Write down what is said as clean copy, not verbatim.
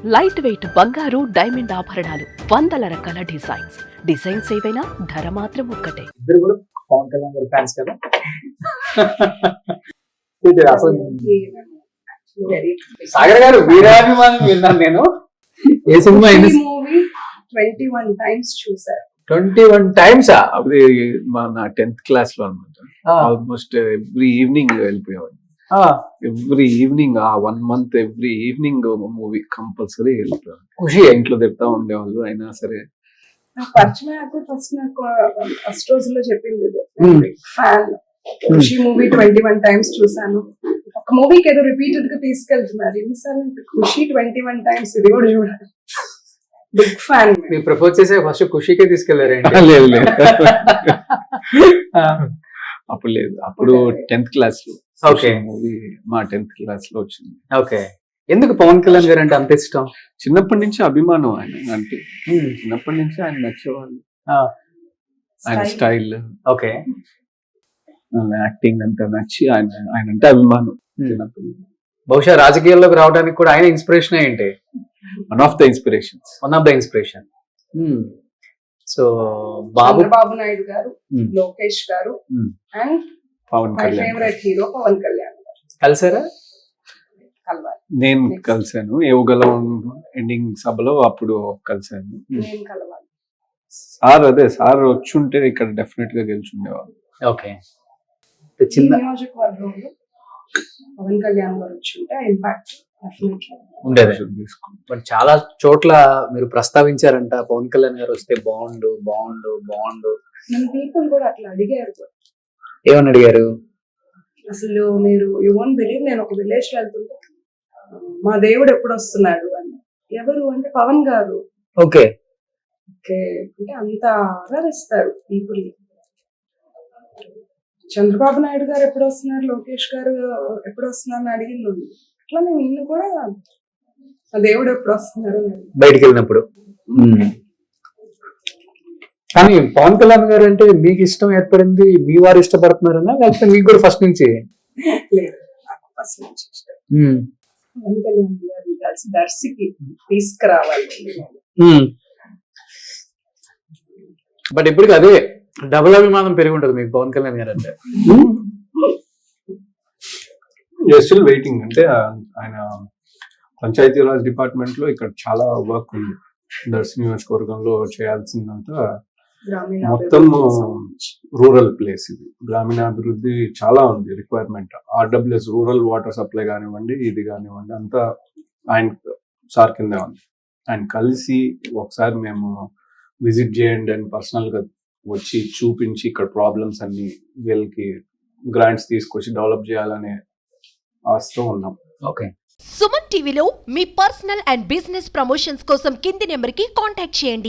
Light weight బంగారు diamond ఆభరణాలు, వందల రకాల డిజైన్స్ ఏవైనా ధర మాత్రం ఒక్కటే. ఇద్దరు కూడా పవన్ కళ్యాణ్ గారి ఫ్యాన్స్ కదా. అసలు సాగర్ గారు వీరాభిమానం విన్నాను నేను. ఏ సినిమా అయినా మూవీ 21 times చూసారు. 21 times అది నా 10th క్లాస్ లో అనమాట. ఆల్మోస్ట్ ఎవ్రీ ఈవినింగ్ వెళ్ళిపోయేవాడిని. ఎవ్రీ ఈవినింగ్ ఆ 1 month every evening movie compulsory వెళ్ళిపోయాను. ఖుషి ఇంట్లో తిడతా ఉండేవాళ్ళు అయినా సరే. పరిచయం నాకు ఫస్ట్ రోజుల్లో చెప్పింది ఫ్యాన్. ఖుషి మూవీ 21 times చూసాను. ఒక మూవీకి ఏదో రిపీటెడ్ గా తీసుకెళ్తున్నారు. ఎన్నిసార్లు ఖుషి 21 times ఇది కూడా చూడాలి. Big fan. మీరు ప్రపోజ్ చేసే ఫస్ట్ ఖుషికే తీసుకెళ్లారండి? లేదు లేదు అప్పుడు లేదు. అప్పుడు 10th క్లాస్ లో. ఓకే. మూవీ మా 10th క్లాస్ లో వచ్చింది. ఓకే. ఎందుకు పవన్ కళ్యాణ్ గారు అంటే అంత ఇష్టం? చిన్నప్పటి నుంచి అభిమానం ఆయన అంటే. చిన్నప్పటి నుంచి ఆయన నచ్చేవాళ్ళు. ఆయన స్టైల్, ఓకే, యాక్టింగ్ అంతా నచ్చి ఆయన అంటే అభిమానం చిన్నప్పటి నుంచి. బహుశా రాజకీయాల్లోకి రావడానికి కూడా ఆయన ఇన్స్పిరేషన్ ఏంటి? One of the inspiration. So Chandrababu Naidu garu, Lokesh garu and Pawan my Kalyan. Favourite hero Pawan Kalyan garu. కలిసారా? కలవాలి. నేను కలిసాను యువగలం ఎండింగ్ సభలో, అప్పుడు కలిసాను. నేను కలవాలి. సార్ వచ్చుంటే ఇక్కడ డెఫినెట్ గా గెలుచుండేవాళ్ళు. ఓకే. ఈ చిన్న నియోజకవర్గంలో పవన్ కళ్యాణ్ గారు వచ్చుంటే ఇంపాక్ట్ ఉండేది. బట్ చాలా చోట్ల మీరు ప్రస్తావించారంట పవన్ కళ్యాణ్ గారు వస్తే బాగుండు. పీపుల్ కూడా అట్లా అడిగారు. ఏమని అడిగారు? అసలు మీరు యు వోంట్ బిలీవ్, నేను ఒక విలేజ్ వెళ్తుంటే మా దేవుడు ఎప్పుడు వస్తున్నాడు అని. ఎవరు అంటే పవన్ గారు. ఓకే. ఓకే అంటే అంత ఆదరిస్తారు పీపుల్. చంద్రబాబు నాయుడు గారు ఎప్పుడు వస్తున్నారు, లోకేష్ గారు ఎప్పుడు వస్తున్నారు అని అడిగింది. అట్లా నేను ఇల్లు కూడా మా దేవుడు ఎప్పుడు వస్తున్నారు బయటికి వెళ్ళినప్పుడు. కానీ పవన్ కళ్యాణ్ గారు అంటే మీకు ఇష్టం ఏర్పడింది మీ వారు ఇష్టపడుతున్నారన్నా, లేకపోతే మీకు కూడా ఫస్ట్ నుంచి? లేదు, నాకు ఫస్ట్ నుంచి ఇష్టం. పవన్ కళ్యాణ్ గారిని కలిసి దర్శికి తీసుకురావాలి. బట్ ఇప్పటికి అదే డబుల్ అభిమానం పెరిగి ఉంటుంది మీకు పవన్ కళ్యాణ్ గారు అంటే. Still waiting. అంటే ఆయన పంచాయతీరాజ్ డిపార్ట్మెంట్ లో ఇక్కడ చాలా వర్క్ ఉంది. దర్శి నియోజకవర్గంలో చేయాల్సిందంతా మొత్తం రూరల్ ప్లేస్. ఇది గ్రామీణాభివృద్ధి చాలా ఉంది requirement. RWS rural water supply కానివ్వండి, ఇది కానివ్వండి, అంతా ఆయన సార్ కిందే ఉంది. ఆయన కలిసి ఒకసారి మేము విజిట్ చేయండి అని పర్సనల్ గా వచ్చి చూపించి ఇక్కడ ప్రాబ్లమ్స్ అన్ని వీళ్ళకి గ్రాంట్స్ తీసుకొచ్చి డెవలప్ చేయాలనే ఆశతో ఉన్నాం. ఓకే. సుమన్ టీవీలో మీ పర్సనల్ అండ్ బిజినెస్ ప్రమోషన్స్ కోసం కింది నెంబర్కి కాంటాక్ట్ చేయండి.